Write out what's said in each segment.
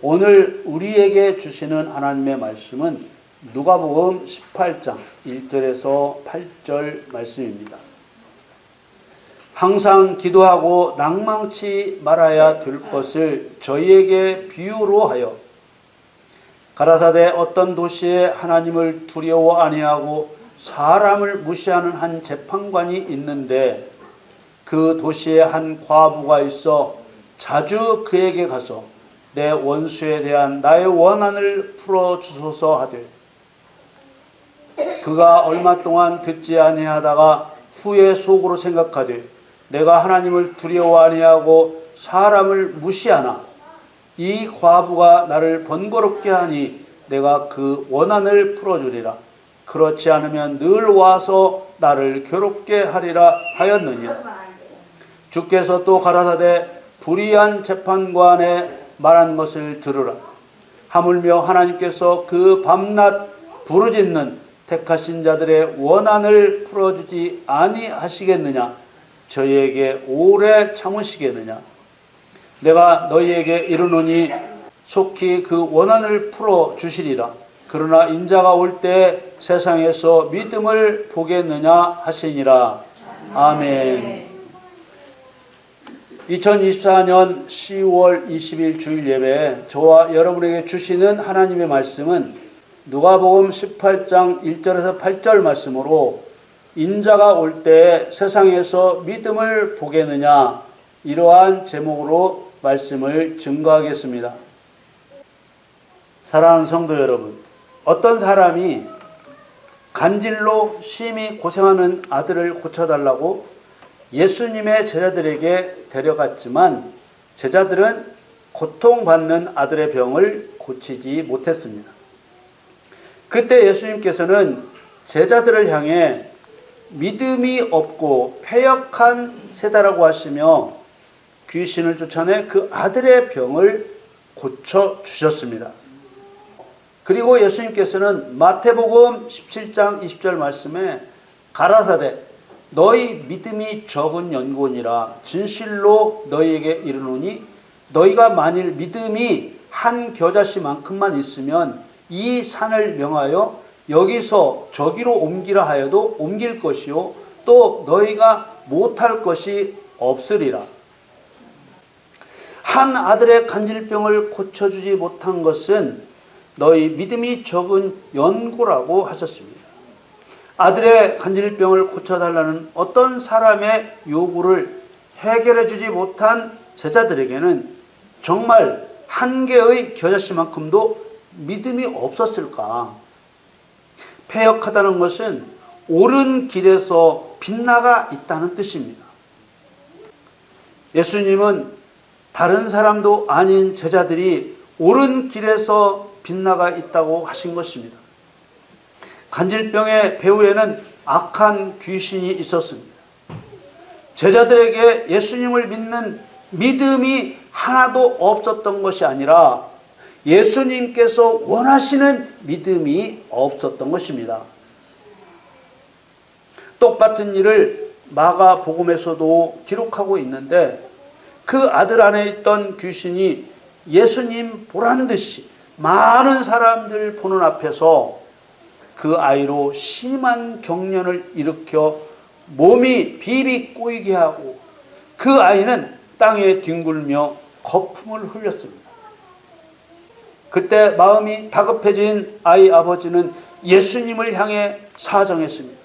오늘 우리에게 주시는 하나님의 말씀은 누가복음 18장 1절에서 8절 말씀입니다. 항상 기도하고 낭망치 말아야 될 것을 저희에게 비유로 하여 가라사대 어떤 도시에 하나님을 두려워 아니하고 사람을 무시하는 한 재판관이 있는데 그 도시에 한 과부가 있어 자주 그에게 가서 내 원수에 대한 나의 원한을 풀어주소서 하되 그가 얼마 동안 듣지 아니하다가 후에 속으로 생각하되 내가 하나님을 두려워 아니하고 사람을 무시하나 이 과부가 나를 번거롭게 하니 내가 그 원한을 풀어주리라. 그렇지 않으면 늘 와서 나를 괴롭게 하리라 하였느니라. 주께서 또 가라사대 불의한 재판관의 말한 것을 들으라. 하물며 하나님께서 그 밤낮 부르짖는 택하신 자들의 원한을 풀어주지 아니하시겠느냐? 저희에게 오래 참으시겠느냐? 내가 너희에게 이르노니 속히 그 원한을 풀어주시리라. 그러나 인자가 올 때 세상에서 믿음을 보겠느냐 하시니라. 아멘. 2024년 10월 20일 주일 예배에 저와 여러분에게 주시는 하나님의 말씀은 누가복음 18장 1절에서 8절 말씀으로 인자가 올 때 세상에서 믿음을 보겠느냐, 이러한 제목으로 말씀을 증거하겠습니다. 사랑하는 성도 여러분, 어떤 사람이 간질로 심히 고생하는 아들을 고쳐달라고 예수님의 제자들에게 데려갔지만 제자들은 고통받는 아들의 병을 고치지 못했습니다. 그때 예수님께서는 제자들을 향해 믿음이 없고 패역한 세대라고 하시며 귀신을 쫓아내 그 아들의 병을 고쳐주셨습니다. 그리고 예수님께서는 마태복음 17장 20절 말씀에 가라사대 너희 믿음이 적은 연고니라 진실로 너희에게 이르노니 너희가 만일 믿음이 한 겨자씨만큼만 있으면 이 산을 명하여 여기서 저기로 옮기라 하여도 옮길 것이요 또 너희가 못할 것이 없으리라. 한 아들의 간질병을 고쳐주지 못한 것은 너희 믿음이 적은 연고라고 하셨습니다. 아들의 간질병을 고쳐달라는 어떤 사람의 요구를 해결해 주지 못한 제자들에게는 정말 한 개의 겨자씨만큼도 믿음이 없었을까? 패역하다는 것은 옳은 길에서 빗나가 있다는 뜻입니다. 예수님은 다른 사람도 아닌 제자들이 옳은 길에서 빗나가 있다고 하신 것입니다. 간질병의 배후에는 악한 귀신이 있었습니다. 제자들에게 예수님을 믿는 믿음이 하나도 없었던 것이 아니라 예수님께서 원하시는 믿음이 없었던 것입니다. 똑같은 일을 마가복음에서도 기록하고 있는데 그 아들 안에 있던 귀신이 예수님 보란 듯이 많은 사람들 보는 앞에서 그 아이로 심한 경련을 일으켜 몸이 비비 꼬이게 하고 그 아이는 땅에 뒹굴며 거품을 흘렸습니다. 그때 마음이 다급해진 아이 아버지는 예수님을 향해 사정했습니다.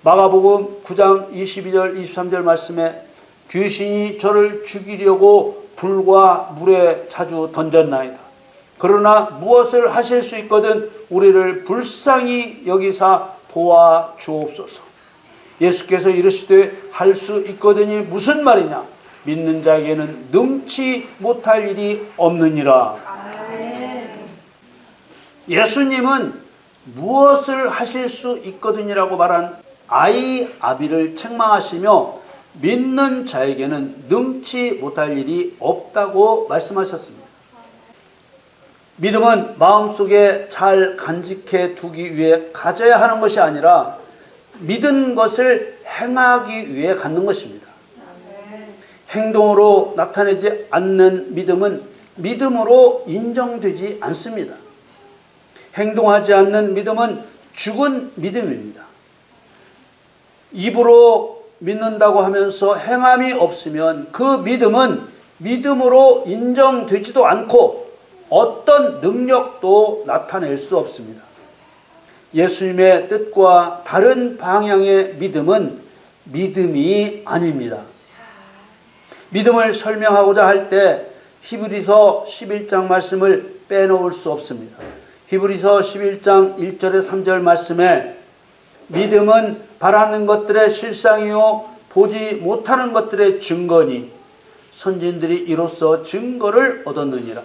마가복음 9장 22절 23절 말씀에 귀신이 저를 죽이려고 불과 물에 자주 던졌나이다. 그러나 무엇을 하실 수 있거든 우리를 불쌍히 여기사 도와주옵소서. 예수께서 이르시되 할 수 있거든이 무슨 말이냐? 믿는 자에게는 능치 못할 일이 없느니라. 예수님은 무엇을 하실 수 있거든이라고 말한 아이 아비를 책망하시며 믿는 자에게는 능치 못할 일이 없다고 말씀하셨습니다. 믿음은 마음속에 잘 간직해 두기 위해 가져야 하는 것이 아니라 믿은 것을 행하기 위해 갖는 것입니다. 행동으로 나타내지 않는 믿음은 믿음으로 인정되지 않습니다. 행동하지 않는 믿음은 죽은 믿음입니다. 입으로 믿는다고 하면서 행함이 없으면 그 믿음은 믿음으로 인정되지도 않고 어떤 능력도 나타낼 수 없습니다. 예수님의 뜻과 다른 방향의 믿음은 믿음이 아닙니다. 믿음을 설명하고자 할 때 히브리서 11장 말씀을 빼놓을 수 없습니다. 히브리서 11장 1절에 3절 말씀에 믿음은 바라는 것들의 실상이요 보지 못하는 것들의 증거니 선진들이 이로써 증거를 얻었느니라.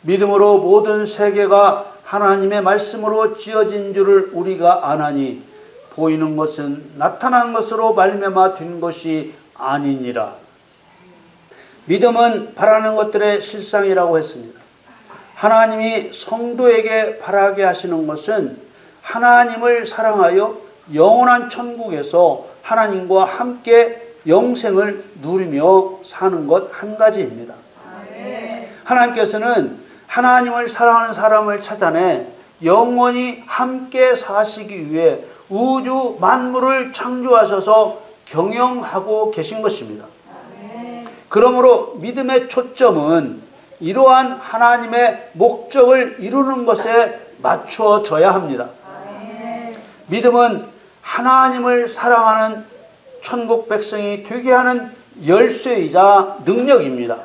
믿음으로 모든 세계가 하나님의 말씀으로 지어진 줄을 우리가 아나니 보이는 것은 나타난 것으로 말미암아 된 것이 아니니라. 믿음은 바라는 것들의 실상이라고 했습니다. 하나님이 성도에게 바라게 하시는 것은 하나님을 사랑하여 영원한 천국에서 하나님과 함께 영생을 누리며 사는 것 한 가지입니다. 하나님께서는 하나님을 사랑하는 사람을 찾아내 영원히 함께 사시기 위해 우주 만물을 창조하셔서 경영하고 계신 것입니다. 그러므로 믿음의 초점은 이러한 하나님의 목적을 이루는 것에 맞추어져야 합니다. 믿음은 하나님을 사랑하는 천국 백성이 되게 하는 열쇠이자 능력입니다.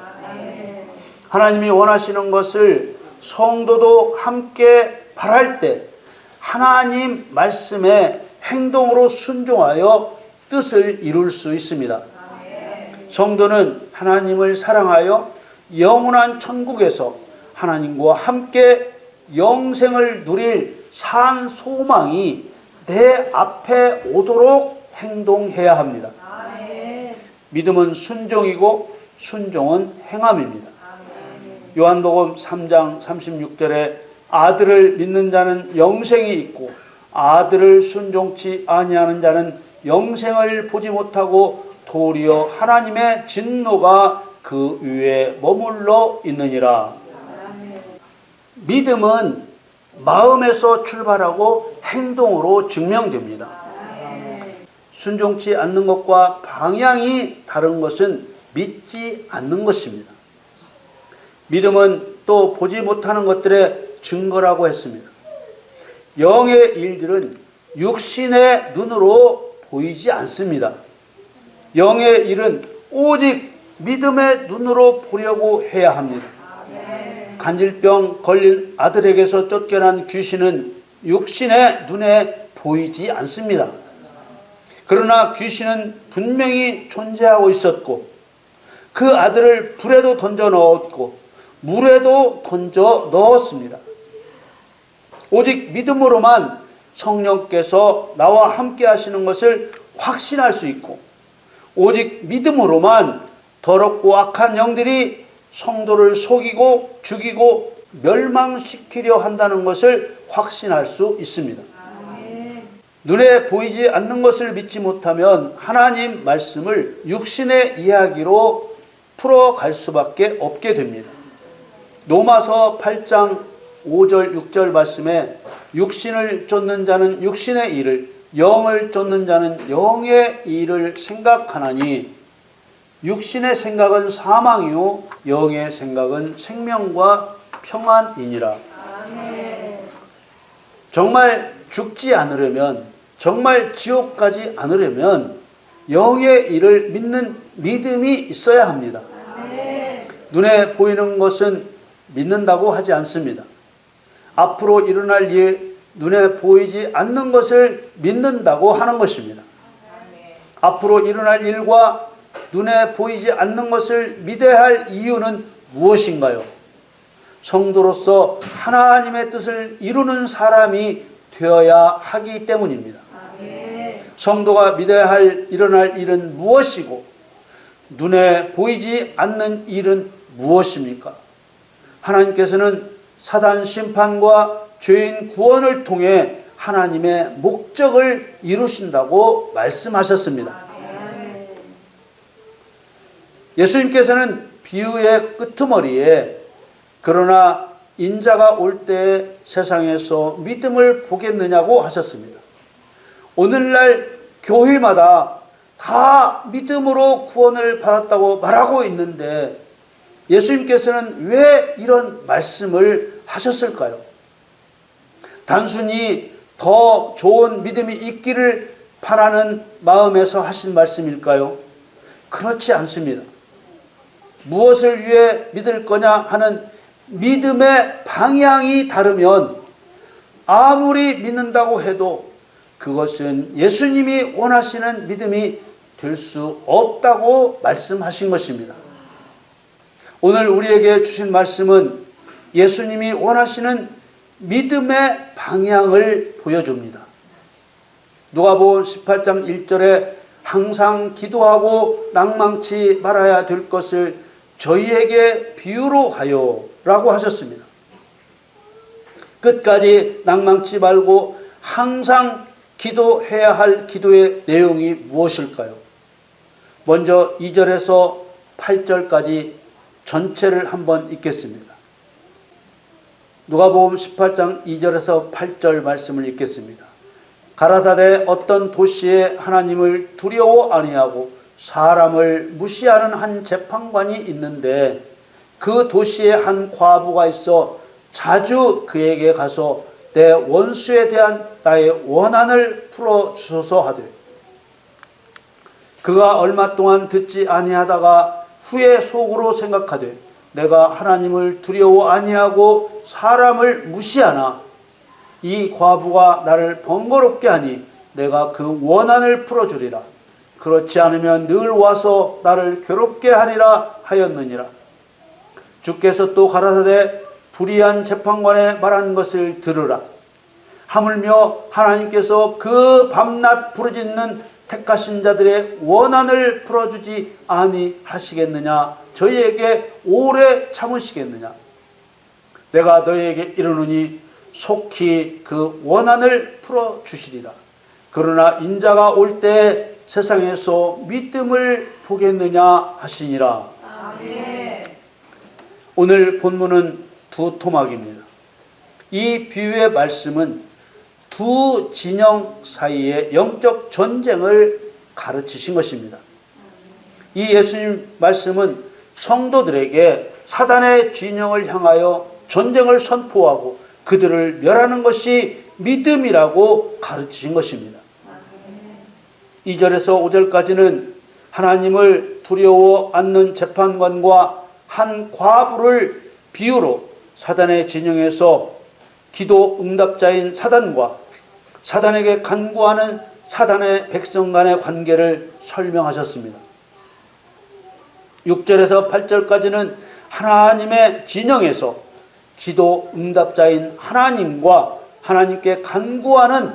하나님이 원하시는 것을 성도도 함께 바랄 때 하나님 말씀에 행동으로 순종하여 뜻을 이룰 수 있습니다. 성도는 하나님을 사랑하여 영원한 천국에서 하나님과 함께 영생을 누릴 산 소망이 내 앞에 오도록 행동해야 합니다. 믿음은 순종이고 순종은 행함입니다. 요한복음 3장 36절에 아들을 믿는 자는 영생이 있고 아들을 순종치 아니하는 자는 영생을 보지 못하고 도리어 하나님의 진노가 그 위에 머물러 있느니라. 믿음은 마음에서 출발하고 행동으로 증명됩니다. 순종치 않는 것과 방향이 다른 것은 믿지 않는 것입니다. 믿음은 또 보지 못하는 것들의 증거라고 했습니다. 영의 일들은 육신의 눈으로 보이지 않습니다. 영의 일은 오직 믿음의 눈으로 보려고 해야 합니다. 간질병 걸린 아들에게서 쫓겨난 귀신은 육신의 눈에 보이지 않습니다. 그러나 귀신은 분명히 존재하고 있었고 그 아들을 불에도 던져 넣었고 물에도 던져 넣었습니다. 오직 믿음으로만 성령께서 나와 함께 하시는 것을 확신할 수 있고 오직 믿음으로만 더럽고 악한 영들이 성도를 속이고 죽이고 멸망시키려 한다는 것을 확신할 수 있습니다. 눈에 보이지 않는 것을 믿지 못하면 하나님 말씀을 육신의 이야기로 풀어갈 수밖에 없게 됩니다. 로마서 8장 5절 6절 말씀에 육신을 쫓는 자는 육신의 일을 영을 쫓는 자는 영의 일을 생각하나니 육신의 생각은 사망이요 영의 생각은 생명과 평안이니라. 정말 죽지 않으려면 정말 지옥 가지 않으려면 영의 일을 믿는 믿음이 있어야 합니다. 눈에 보이는 것은 믿는다고 하지 않습니다. 앞으로 일어날 일, 눈에 보이지 않는 것을 믿는다고 하는 것입니다. 앞으로 일어날 일과 눈에 보이지 않는 것을 믿어야 할 이유는 무엇인가요? 성도로서 하나님의 뜻을 이루는 사람이 되어야 하기 때문입니다. 성도가 믿어야 할 일어날 일은 무엇이고 눈에 보이지 않는 일은 무엇입니까? 하나님께서는 사단 심판과 죄인 구원을 통해 하나님의 목적을 이루신다고 말씀하셨습니다. 예수님께서는 비유의 끄트머리에 그러나 인자가 올 때 세상에서 믿음을 보겠느냐고 하셨습니다. 오늘날 교회마다 다 믿음으로 구원을 받았다고 말하고 있는데 예수님께서는 왜 이런 말씀을 하셨을까요? 단순히 더 좋은 믿음이 있기를 바라는 마음에서 하신 말씀일까요? 그렇지 않습니다. 무엇을 위해 믿을 거냐 하는 믿음의 방향이 다르면 아무리 믿는다고 해도 그것은 예수님이 원하시는 믿음이 될 수 없다고 말씀하신 것입니다. 오늘 우리에게 주신 말씀은 예수님이 원하시는 믿음의 방향을 보여줍니다. 누가복음 18장 1절에 항상 기도하고 낭망치 말아야 될 것을 저희에게 비유로 하여 라고 하셨습니다. 끝까지 낭망치 말고 항상 기도해야 할 기도의 내용이 무엇일까요? 먼저 2절에서 8절까지 전체를 한번 읽겠습니다. 누가복음 18장 2절에서 8절 말씀을 읽겠습니다. 가라사대 어떤 도시에 하나님을 두려워 아니하고 사람을 무시하는 한 재판관이 있는데 그 도시에 한 과부가 있어 자주 그에게 가서 내 원수에 대한 나의 원한을 풀어주소서 하되 그가 얼마 동안 듣지 아니하다가 후에 속으로 생각하되 내가 하나님을 두려워 아니하고 사람을 무시하나 이 과부가 나를 번거롭게 하니 내가 그 원한을 풀어주리라. 그렇지 않으면 늘 와서 나를 괴롭게 하리라 하였느니라. 주께서 또 가라사대 불의한 재판관의 말한 것을 들으라. 하물며 하나님께서 그 밤낮 부르짖는 택하신 자들의 원한을 풀어주지 아니하시겠느냐? 저희에게 오래 참으시겠느냐? 내가 너희에게 이르노니 속히 그 원한을 풀어주시리라. 그러나 인자가 올 때 세상에서 믿음을 보겠느냐 하시니라. 아멘. 오늘 본문은 두 토막입니다. 이 비유의 말씀은 두 진영 사이의 영적 전쟁을 가르치신 것입니다. 이 예수님 말씀은 성도들에게 사단의 진영을 향하여 전쟁을 선포하고 그들을 멸하는 것이 믿음이라고 가르치신 것입니다. 2절에서 5절까지는 하나님을 두려워 않는 재판관과 한 과부를 비유로 사단의 진영에서 기도 응답자인 사단과 사단에게 간구하는 사단의 백성 간의 관계를 설명하셨습니다. 6절에서 8절까지는 하나님의 진영에서 기도 응답자인 하나님과 하나님께 간구하는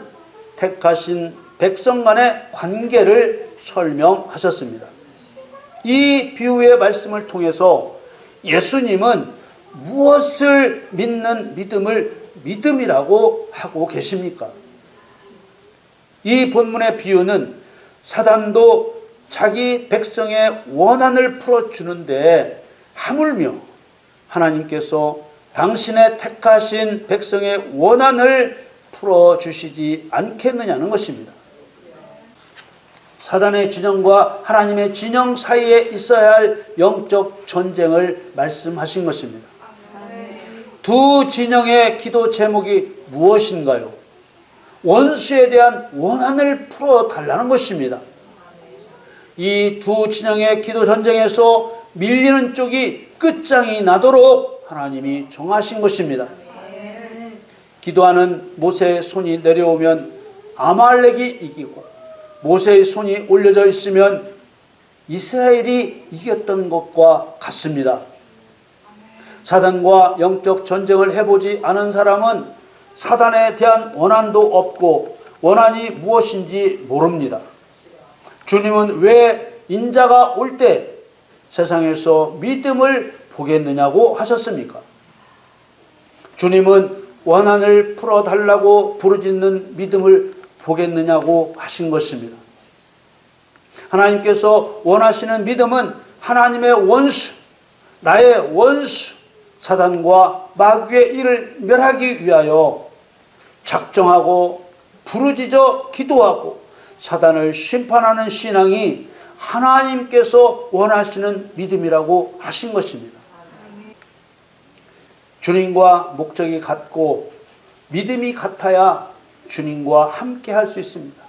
택하신 백성 간의 관계를 설명하셨습니다. 이 비유의 말씀을 통해서 예수님은 무엇을 믿는 믿음을 믿음이라고 하고 계십니까? 이 본문의 비유는 사단도 자기 백성의 원한을 풀어주는데 하물며 하나님께서 당신의 택하신 백성의 원한을 풀어주시지 않겠느냐는 것입니다. 사단의 진영과 하나님의 진영 사이에 있어야 할 영적 전쟁을 말씀하신 것입니다. 두 진영의 기도 제목이 무엇인가요? 원수에 대한 원한을 풀어달라는 것입니다. 이 두 진영의 기도 전쟁에서 밀리는 쪽이 끝장이 나도록 하나님이 정하신 것입니다. 기도하는 모세의 손이 내려오면 아말렉이 이기고 모세의 손이 올려져 있으면 이스라엘이 이겼던 것과 같습니다. 사단과 영적 전쟁을 해보지 않은 사람은 사단에 대한 원한도 없고 원한이 무엇인지 모릅니다. 주님은 왜 인자가 올 때 세상에서 믿음을 보겠느냐고 하셨습니까? 주님은 원한을 풀어달라고 부르짖는 믿음을 보겠느냐고 하신 것입니다. 하나님께서 원하시는 믿음은 하나님의 원수, 나의 원수 사단과 마귀의 일을 멸하기 위하여 작정하고 부르짖어 기도하고 사단을 심판하는 신앙이 하나님께서 원하시는 믿음이라고 하신 것입니다. 주님과 목적이 같고 믿음이 같아야 주님과 함께 할 수 있습니다.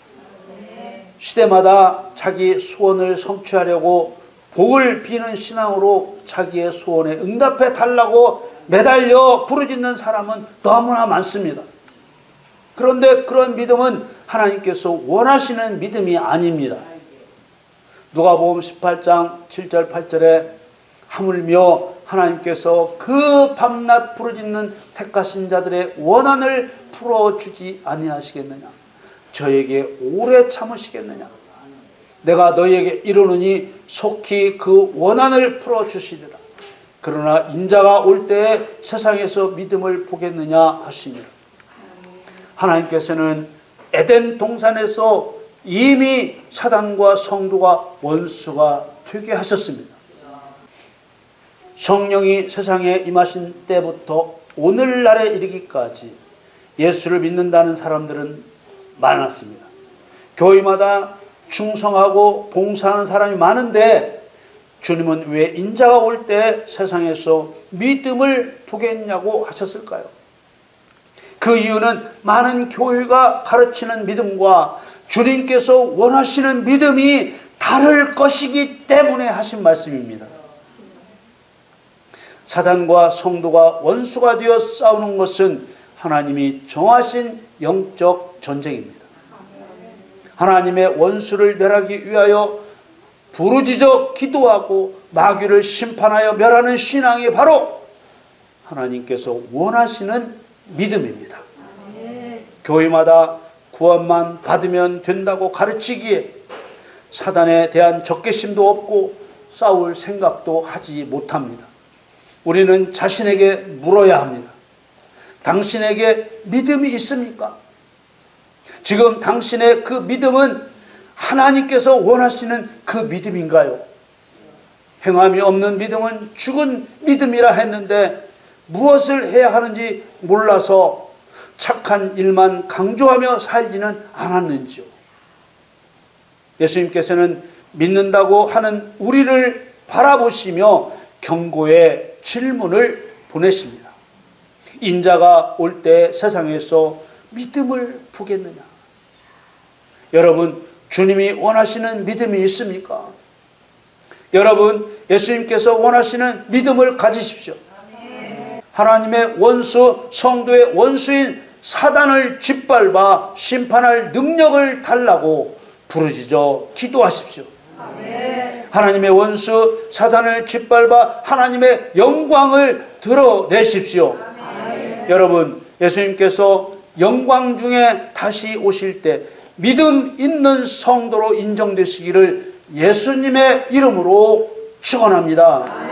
시대마다 자기 소원을 성취하려고 복을 비는 신앙으로 자기의 소원에 응답해 달라고 매달려 부르짖는 사람은 너무나 많습니다. 그런데 그런 믿음은 하나님께서 원하시는 믿음이 아닙니다. 누가복음 18장 7절 8절에 하물며 하나님께서 그 밤낮 부르짖는 택하신 자들의 원한을 풀어주지 아니하시겠느냐, 저에게 오래 참으시겠느냐, 내가 너희에게 이르노니 속히 그 원한을 풀어주시리라. 그러나 인자가 올 때에 세상에서 믿음을 보겠느냐 하시니라. 하나님께서는 에덴 동산에서 이미 사단과 성도가 원수가 되게 하셨습니다. 성령이 세상에 임하신 때부터 오늘날에 이르기까지 예수를 믿는다는 사람들은 많았습니다. 교회마다 충성하고 봉사하는 사람이 많은데 주님은 왜 인자가 올 때 세상에서 믿음을 보겠냐고 하셨을까요? 그 이유는 많은 교회가 가르치는 믿음과 주님께서 원하시는 믿음이 다를 것이기 때문에 하신 말씀입니다. 사단과 성도가 원수가 되어 싸우는 것은 하나님이 정하신 영적 전쟁입니다. 하나님의 원수를 멸하기 위하여 부르짖어 기도하고 마귀를 심판하여 멸하는 신앙이 바로 하나님께서 원하시는 믿음입니다. 교회마다 구원만 받으면 된다고 가르치기에 사단에 대한 적개심도 없고 싸울 생각도 하지 못합니다. 우리는 자신에게 물어야 합니다. 당신에게 믿음이 있습니까? 지금 당신의 그 믿음은 하나님께서 원하시는 그 믿음인가요? 행함이 없는 믿음은 죽은 믿음이라 했는데 무엇을 해야 하는지 몰라서 착한 일만 강조하며 살지는 않았는지요? 예수님께서는 믿는다고 하는 우리를 바라보시며 경고의 질문을 보내십니다. 인자가 올 때 세상에서 믿음을 보겠느냐? 여러분, 주님이 원하시는 믿음이 있습니까? 여러분, 예수님께서 원하시는 믿음을 가지십시오. 하나님의 원수, 성도의 원수인 사단을 짓밟아 심판할 능력을 달라고 부르짖어 기도하십시오. 하나님의 원수 사단을 짓밟아 하나님의 영광을 드러내십시오. 여러분, 예수님께서 영광 중에 다시 오실 때 믿음 있는 성도로 인정되시기를 예수님의 이름으로 축원합니다.